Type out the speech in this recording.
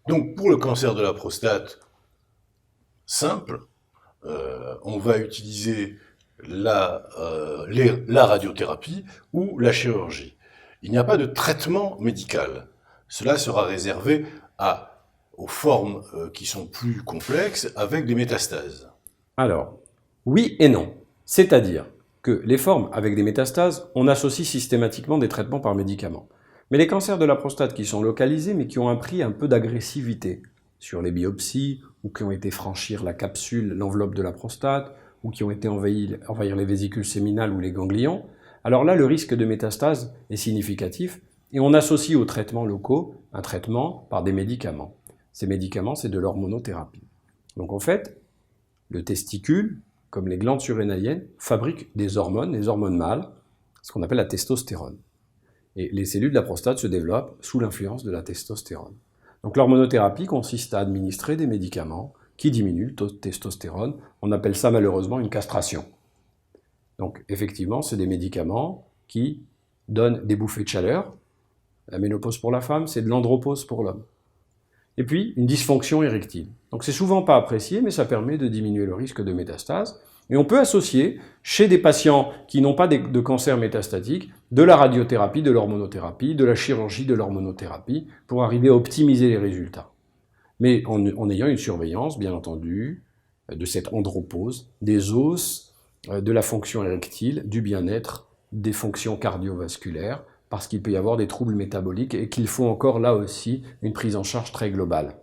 Donc pour le cancer de la prostate, simple, on va utiliser la radiothérapie ou la chirurgie. Il n'y a pas de traitement médical. Cela sera réservé aux formes qui sont plus complexes avec des métastases. Alors, oui et non. C'est-à-dire que les formes avec des métastases, on associe systématiquement des traitements par médicaments. Mais les cancers de la prostate qui sont localisés, mais qui ont pris un peu d'agressivité sur les biopsies, ou qui ont été franchir la capsule, l'enveloppe de la prostate, ou qui ont été envahir les vésicules séminales ou les ganglions, alors là, le risque de métastase est significatif, et on associe aux traitements locaux un traitement par des médicaments. Ces médicaments, c'est de l'hormonothérapie. Donc en fait, le testicule, comme les glandes surrénaliennes, fabriquent des hormones mâles, ce qu'on appelle la testostérone. Et les cellules de la prostate se développent sous l'influence de la testostérone. Donc l'hormonothérapie consiste à administrer des médicaments qui diminuent le taux de testostérone. On appelle ça malheureusement une castration. Donc effectivement, c'est des médicaments qui donnent des bouffées de chaleur. La ménopause pour la femme, c'est de l'andropause pour l'homme. Et puis, une dysfonction érectile. Donc c'est souvent pas apprécié, mais ça permet de diminuer le risque de métastase. Et on peut associer, chez des patients qui n'ont pas de cancer métastatique, de la radiothérapie, de l'hormonothérapie, de la chirurgie, de l'hormonothérapie, pour arriver à optimiser les résultats. Mais en ayant une surveillance, bien entendu, de cette andropause, des os, de la fonction érectile, du bien-être, des fonctions cardiovasculaires, parce qu'il peut y avoir des troubles métaboliques et qu'il faut encore là aussi une prise en charge très globale.